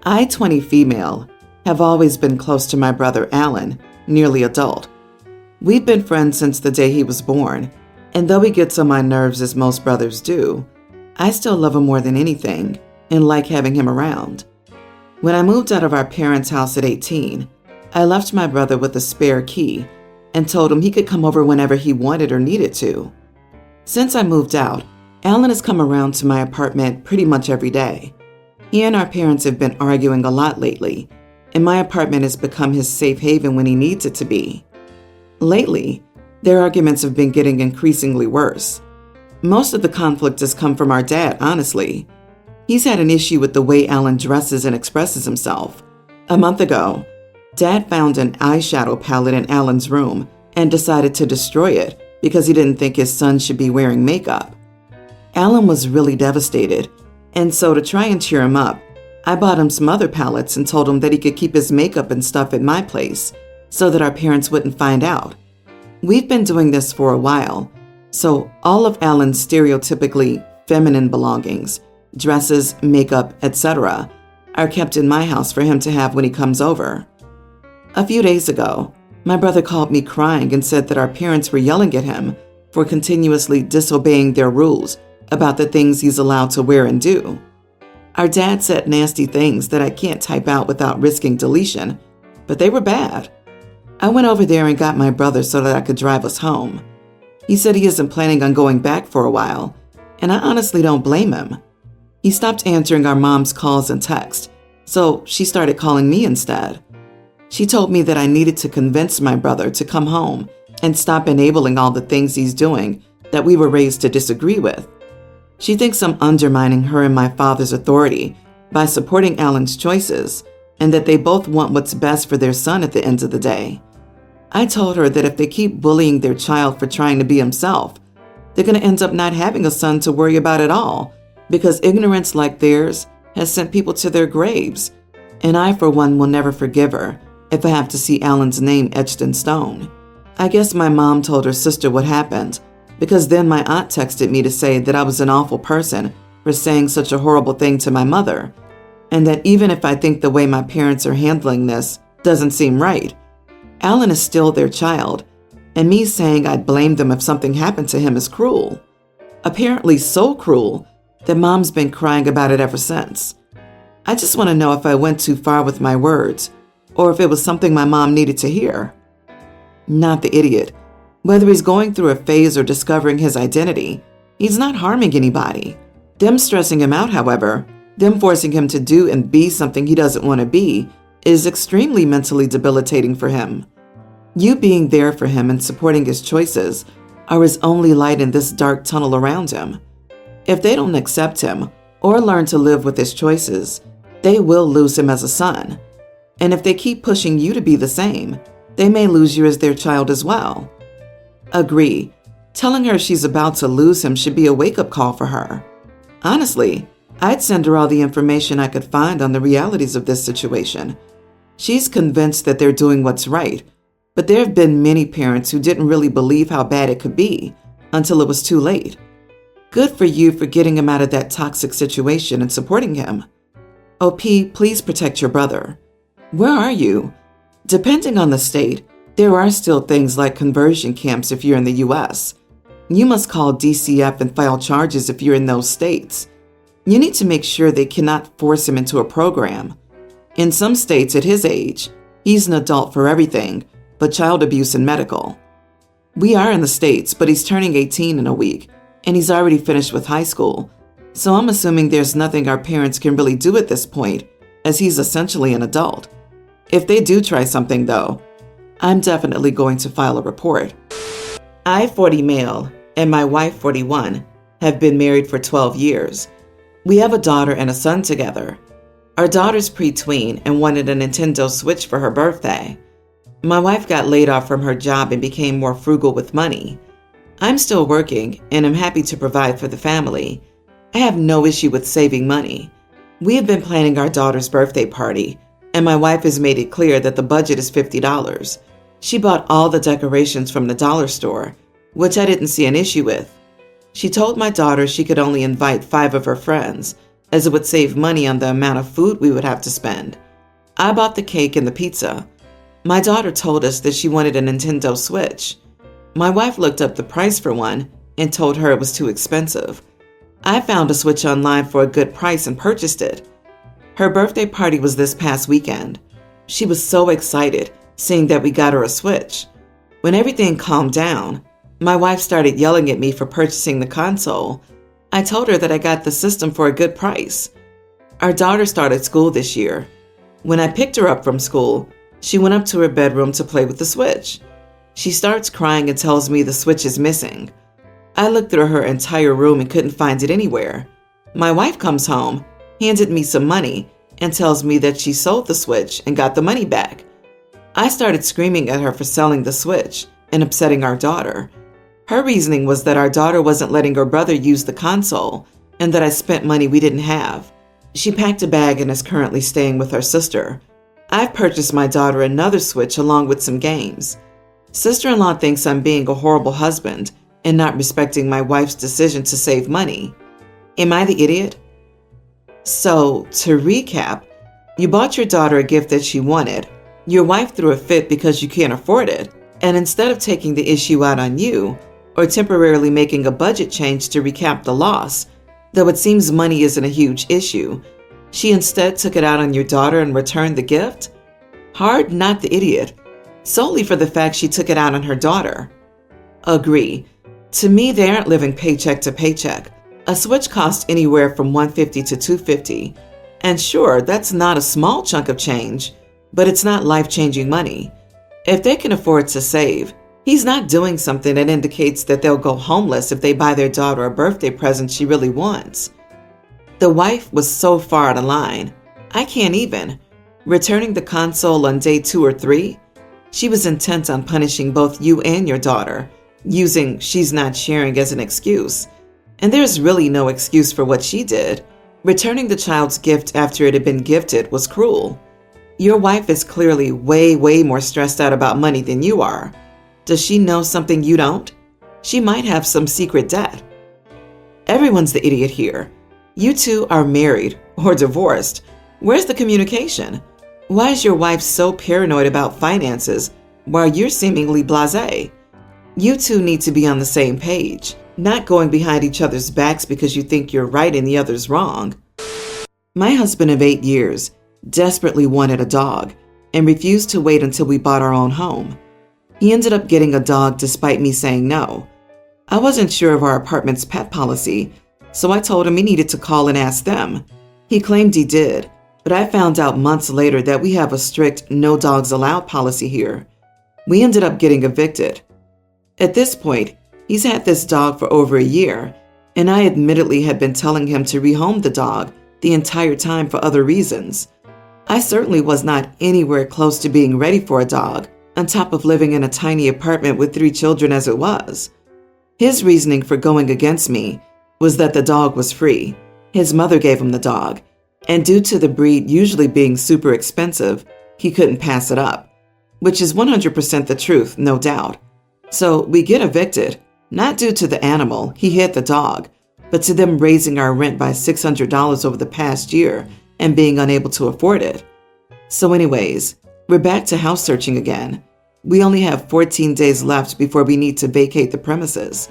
I, 20 female, have always been close to my brother Alan, nearly adult. We've been friends since the day he was born, and though he gets on my nerves as most brothers do, I still love him more than anything and like having him around. When I moved out of our parents' house at 18, I left my brother with a spare key and told him he could come over whenever he wanted or needed to. Since I moved out, Alan has come around to my apartment pretty much every day. He and our parents have been arguing a lot lately, and my apartment has become his safe haven when he needs it to be. Lately, their arguments have been getting increasingly worse. Most of the conflict has come from our dad, honestly. He's had an issue with the way Alan dresses and expresses himself. A month ago, Dad found an eyeshadow palette in Alan's room and decided to destroy it because he didn't think his son should be wearing makeup. Alan was really devastated, and so to try and cheer him up, I bought him some other palettes and told him that he could keep his makeup and stuff at my place so that our parents wouldn't find out. We've been doing this for a while, so all of Alan's stereotypically feminine belongings, dresses, makeup, etc., are kept in my house for him to have when he comes over. A few days ago, my brother called me crying and said that our parents were yelling at him for continuously disobeying their rules about the things he's allowed to wear and do. Our dad said nasty things that I can't type out without risking deletion, but they were bad. I went over there and got my brother so that I could drive us home. He said he isn't planning on going back for a while, and I honestly don't blame him. He stopped answering our mom's calls and texts, so she started calling me instead. She told me that I needed to convince my brother to come home and stop enabling all the things he's doing that we were raised to disagree with. She thinks I'm undermining her and my father's authority by supporting Alan's choices, and that they both want what's best for their son at the end of the day. I told her that if they keep bullying their child for trying to be himself, they're going to end up not having a son to worry about at all, because ignorance like theirs has sent people to their graves, and I, for one, will never forgive her if I have to see Alan's name etched in stone. I guess my mom told her sister what happened, because then my aunt texted me to say that I was an awful person for saying such a horrible thing to my mother, and that even if I think the way my parents are handling this doesn't seem right, Alan is still their child, and me saying I'd blame them if something happened to him is cruel. Apparently so cruel that Mom's been crying about it ever since. I just want to know if I went too far with my words, or if it was something my mom needed to hear. Not the idiot. Whether he's going through a phase or discovering his identity, he's not harming anybody. Them stressing him out, however, them forcing him to do and be something he doesn't want to be, is extremely mentally debilitating for him. You being there for him and supporting his choices are his only light in this dark tunnel around him. If they don't accept him or learn to live with his choices, they will lose him as a son. And if they keep pushing you to be the same, they may lose you as their child as well. Agree. Telling her she's about to lose him should be a wake-up call for her. Honestly, I'd send her all the information I could find on the realities of this situation. She's convinced that they're doing what's right, but there have been many parents who didn't really believe how bad it could be until it was too late. Good for you for getting him out of that toxic situation and supporting him. OP, please protect your brother. Where are you? Depending on the state, there are still things like conversion camps if you're in the U.S. You must call DCF and file charges if you're in those states. You need to make sure they cannot force him into a program. In some states at his age, he's an adult for everything but child abuse and medical. We are in the States, but he's turning 18 in a week, and he's already finished with high school, so I'm assuming there's nothing our parents can really do at this point, as he's essentially an adult. If they do try something, though, I'm definitely going to file a report. I, 40 male, and my wife, 41, have been married for 12 years. We have a daughter and a son together. Our daughter's pre-tween and wanted a Nintendo Switch for her birthday. My wife got laid off from her job and became more frugal with money. I'm still working and am happy to provide for the family. I have no issue with saving money. We have been planning our daughter's birthday party, and my wife has made it clear that the budget is $50. She bought all the decorations from the dollar store, which I didn't see an issue with. She told my daughter she could only invite 5 of her friends, as it would save money on the amount of food we would have to spend. I bought the cake and the pizza. My daughter told us that she wanted a Nintendo Switch. My wife looked up the price for one and told her it was too expensive. I found a Switch online for a good price and purchased it. Her birthday party was this past weekend. She was so excited seeing that we got her a Switch. When everything calmed down, my wife started yelling at me for purchasing the console. I told her that I got the system for a good price. Our daughter started school this year. When I picked her up from school, she went up to her bedroom to play with the Switch. She starts crying and tells me the Switch is missing. I looked through her entire room and couldn't find it anywhere. My wife comes home, handed me some money, and tells me that she sold the Switch and got the money back. I started screaming at her for selling the Switch and upsetting our daughter. Her reasoning was that our daughter wasn't letting her brother use the console and that I spent money we didn't have. She packed a bag and is currently staying with her sister. I've purchased my daughter another Switch along with some games. Sister-in-law thinks I'm being a horrible husband and not respecting my wife's decision to save money. Am I the idiot? So, to recap, you bought your daughter a gift that she wanted. Your wife threw a fit because you can't afford it, and instead of taking the issue out on you, or temporarily making a budget change to recap the loss, though it seems money isn't a huge issue, she instead took it out on your daughter and returned the gift? Hard not the idiot, solely for the fact she took it out on her daughter. Agree. To me, they aren't living paycheck to paycheck. A Switch costs anywhere from $150 to $250. And sure, that's not a small chunk of change, but it's not life-changing money. If they can afford to save, he's not doing something that indicates that they'll go homeless if they buy their daughter a birthday present she really wants. The wife was so far out of line. I can't even. Returning the console on day 2 or 3, she was intent on punishing both you and your daughter, using she's not sharing as an excuse. And there's really no excuse for what she did. Returning the child's gift after it had been gifted was cruel. Your wife is clearly way more stressed out about money than you are. Does she know something you don't? She might have some secret debt. Everyone's the idiot here. You two are married or divorced. Where's the communication? Why is your wife so paranoid about finances while you're seemingly blasé? You two need to be on the same page, not going behind each other's backs because you think you're right and the other's wrong. My husband of 8 years desperately wanted a dog and refused to wait until we bought our own home. He ended up getting a dog despite me saying no. I wasn't sure of our apartment's pet policy, so I told him he needed to call and ask them. He claimed he did, but I found out months later that we have a strict no dogs allowed policy here. We ended up getting evicted. At this point, he's had this dog for over a year, and I admittedly had been telling him to rehome the dog the entire time for other reasons. I certainly was not anywhere close to being ready for a dog, on top of living in a tiny apartment with 3 children as it was. His reasoning for going against me was that the dog was free. His mother gave him the dog, and due to the breed usually being super expensive, he couldn't pass it up, which is 100% the truth, no doubt. So we get evicted, not due to the animal, he hit the dog, but to them raising our rent by $600 over the past year and being unable to afford it. So anyways, we're back to house searching again. We only have 14 days left before we need to vacate the premises.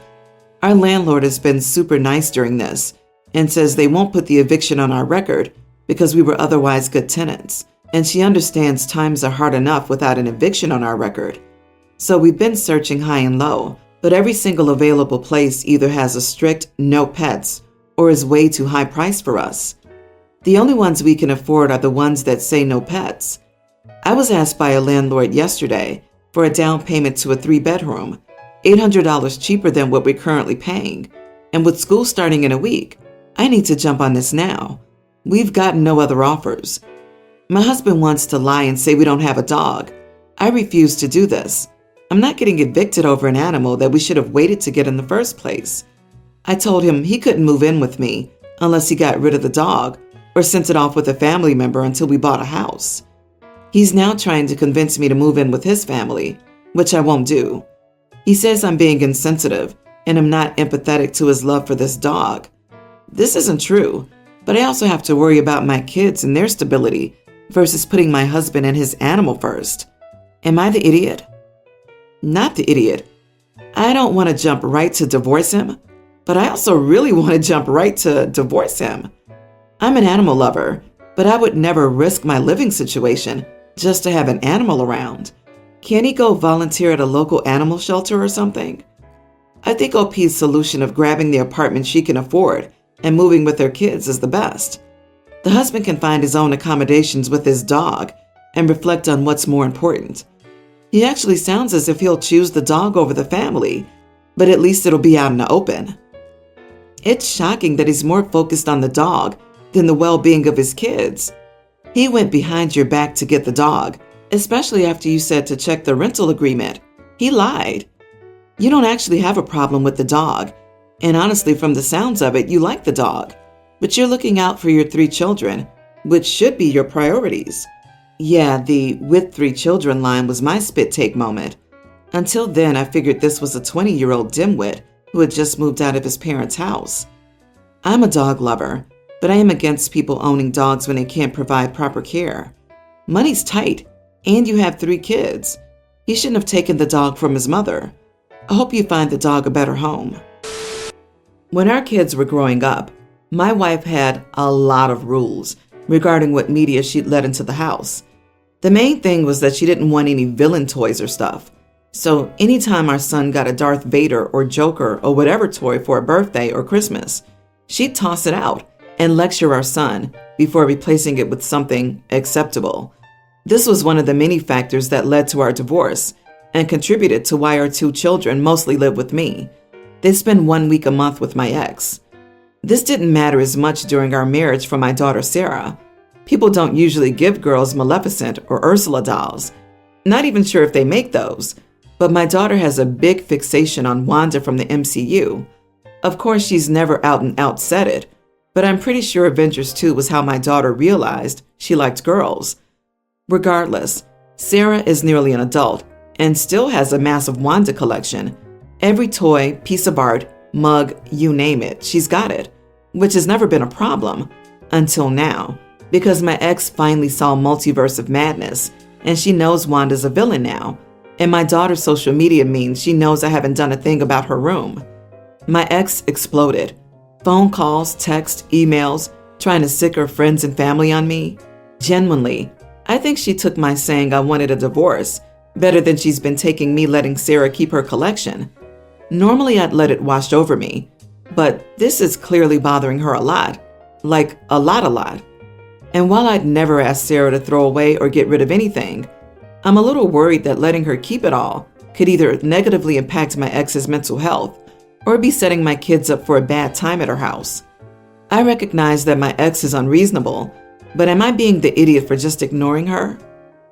Our landlord has been super nice during this and says they won't put the eviction on our record because we were otherwise good tenants, and she understands times are hard enough without an eviction on our record. So we've been searching high and low, but every single available place either has a strict no pets or is way too high priced for us. The only ones we can afford are the ones that say no pets. I was asked by a landlord yesterday for a down payment to a 3-bedroom, $800 cheaper than what we're currently paying. And with school starting in a week, I need to jump on this now. We've gotten no other offers. My husband wants to lie and say we don't have a dog. I refuse to do this. I'm not getting evicted over an animal that we should have waited to get in the first place. I told him he couldn't move in with me unless he got rid of the dog or sent it off with a family member until we bought a house. He's now trying to convince me to move in with his family, which I won't do. He says I'm being insensitive and I'm not empathetic to his love for this dog. This isn't true, but I also have to worry about my kids and their stability versus putting my husband and his animal first. Am I the idiot? Not the idiot. I don't want to jump right to divorce him, but I also really want to jump right to divorce him. I'm an animal lover, but I would never risk my living situation just to have an animal around. Can't he go volunteer at a local animal shelter or something? I think OP's solution of grabbing the apartment she can afford and moving with her kids is the best. The husband can find his own accommodations with his dog and reflect on what's more important. He actually sounds as if he'll choose the dog over the family, but at least it'll be out in the open. It's shocking that he's more focused on the dog than the well-being of his kids. He went behind your back to get the dog, especially after you said to check the rental agreement. He lied. You don't actually have a problem with the dog, and honestly, from the sounds of it, you like the dog, but you're looking out for your 3 children, which should be your priorities. Yeah, the with 3 children line was my spit take moment. Until then, I figured this was a 20-year-old dimwit who had just moved out of his parents' house. I'm a dog lover, but I am against people owning dogs when they can't provide proper care. Money's tight, and you have 3 kids. He shouldn't have taken the dog from his mother. I hope you find the dog a better home. When our kids were growing up, my wife had a lot of rules regarding what media she'd let into the house. The main thing was that she didn't want any villain toys or stuff. So anytime our son got a Darth Vader or Joker or whatever toy for a birthday or Christmas, she'd toss it out and lecture our son before replacing it with something acceptable. This was one of the many factors that led to our divorce and contributed to why our 2 children mostly live with me. They spend 1 week a month with my ex. This didn't matter as much during our marriage for my daughter Sarah. People don't usually give girls Maleficent or Ursula dolls. Not even sure if they make those. But my daughter has a big fixation on Wanda from the MCU. Of course, she's never out and out said it, but I'm pretty sure Avengers 2 was how my daughter realized she liked girls. Regardless, Sarah is nearly an adult and still has a massive Wanda collection. Every toy, piece of art, mug, you name it, she's got it, which has never been a problem until now, because my ex finally saw Multiverse of Madness and she knows Wanda's a villain now. And my daughter's social media means she knows I haven't done a thing about her room. My ex exploded. Phone calls, texts, emails, trying to sick her friends and family on me. Genuinely, I think she took my saying I wanted a divorce better than she's been taking me letting Sarah keep her collection. Normally I'd let it wash over me, but this is clearly bothering her a lot. Like a lot. And while I'd never ask Sarah to throw away or get rid of anything, I'm a little worried that letting her keep it all could either negatively impact my ex's mental health or be setting my kids up for a bad time at her house. I recognize that my ex is unreasonable, but am I being the idiot for just ignoring her?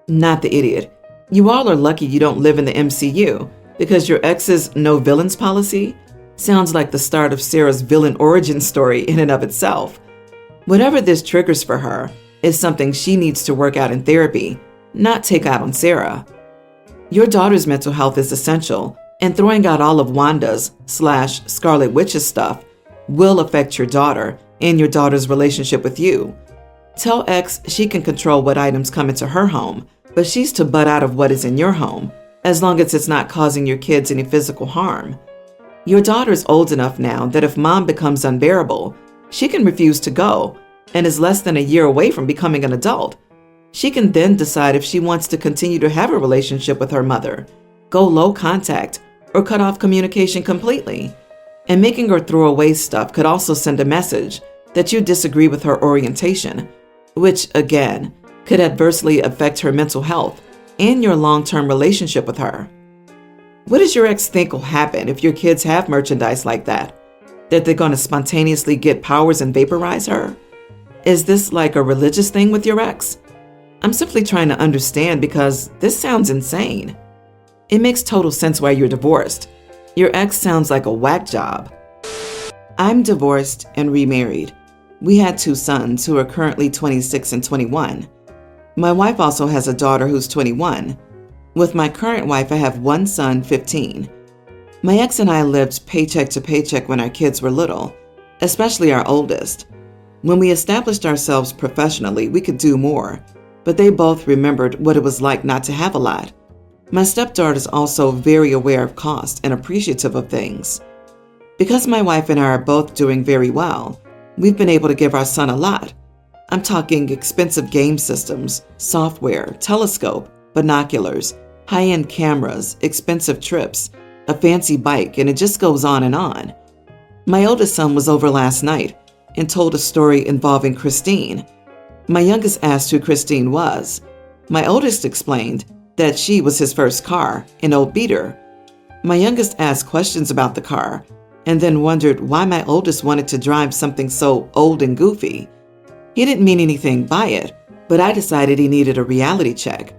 Not the idiot. You all are lucky you don't live in the MCU because your ex's no villains policy sounds like the start of Sarah's villain origin story in and of itself. Whatever this triggers for her is something she needs to work out in therapy, not take out on Sarah. Your daughter's mental health is essential, and throwing out all of Wanda's/Scarlet Witch's stuff will affect your daughter and your daughter's relationship with you. Tell X she can control what items come into her home, but she's to butt out of what is in your home, as long as it's not causing your kids any physical harm. Your daughter's old enough now that if mom becomes unbearable, she can refuse to go and is less than a year away from becoming an adult. She can then decide if she wants to continue to have a relationship with her mother, go low contact, or cut off communication completely. And making her throw away stuff could also send a message that you disagree with her orientation, which, again, could adversely affect her mental health and your long-term relationship with her. What does your ex think will happen if your kids have merchandise like that? That they're going to spontaneously get powers and vaporize her? Is this like a religious thing with your ex? I'm simply trying to understand because this sounds insane. It makes total sense why you're divorced. Your ex sounds like a whack job. I'm divorced and remarried. We had 2 sons who are currently 26 and 21. My wife also has a daughter who's 21. With my current wife, I have 1 son, 15. My ex and I lived paycheck to paycheck when our kids were little, especially our oldest. When we established ourselves professionally, we could do more, but they both remembered what it was like not to have a lot. My stepdaughter is also very aware of cost and appreciative of things. Because my wife and I are both doing very well, we've been able to give our son a lot. I'm talking expensive game systems, software, telescope, binoculars, high-end cameras, expensive trips, a fancy bike, and it just goes on and on. My oldest son was over last night and told a story involving Christine. My youngest asked who Christine was. My oldest explained that she was his first car, an old beater. My youngest asked questions about the car and then wondered why my oldest wanted to drive something so old and goofy. He didn't mean anything by it, but I decided he needed a reality check.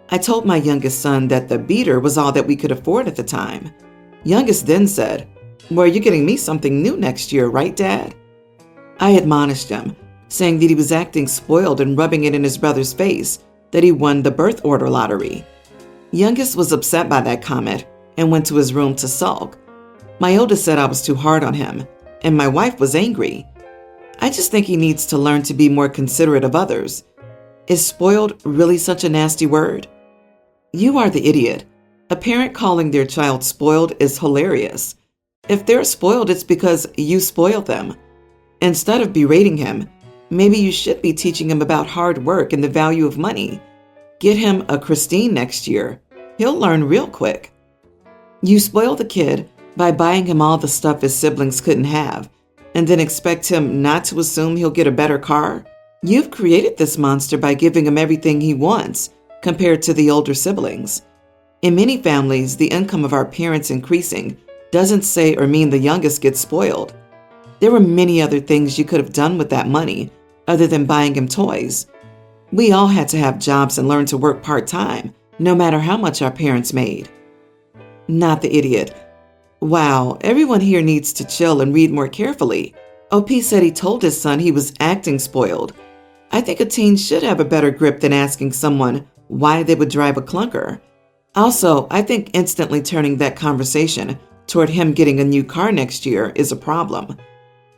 I told my youngest son that the beater was all that we could afford at the time. Youngest then said, "Well, you're getting me something new next year, right, Dad?" I admonished him, saying that he was acting spoiled and rubbing it in his brother's face that he won the birth order lottery. Youngest was upset by that comment and went to his room to sulk. My oldest said I was too hard on him, and my wife was angry. I just think he needs to learn to be more considerate of others. Is spoiled really such a nasty word? You are the idiot. A parent calling their child spoiled is hilarious. If they're spoiled, it's because you spoiled them. Instead of berating him, maybe you should be teaching him about hard work and the value of money. Get him a Christine next year. He'll learn real quick. You spoil the kid by buying him all the stuff his siblings couldn't have, and then expect him not to assume he'll get a better car? You've created this monster by giving him everything he wants compared to the older siblings. In many families, the income of our parents increasing doesn't say or mean the youngest gets spoiled. There were many other things you could have done with that money other than buying him toys. We all had to have jobs and learn to work part-time, no matter how much our parents made. Not the idiot. Wow, everyone here needs to chill and read more carefully. OP said he told his son he was acting spoiled. I think a teen should have a better grip than asking someone why they would drive a clunker. Also, I think instantly turning that conversation toward him getting a new car next year is a problem.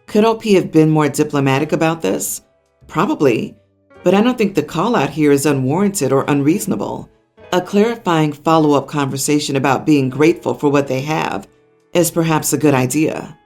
Could OP have been more diplomatic about this? Probably, but I don't think the call out here is unwarranted or unreasonable. A clarifying follow-up conversation about being grateful for what they have is perhaps a good idea.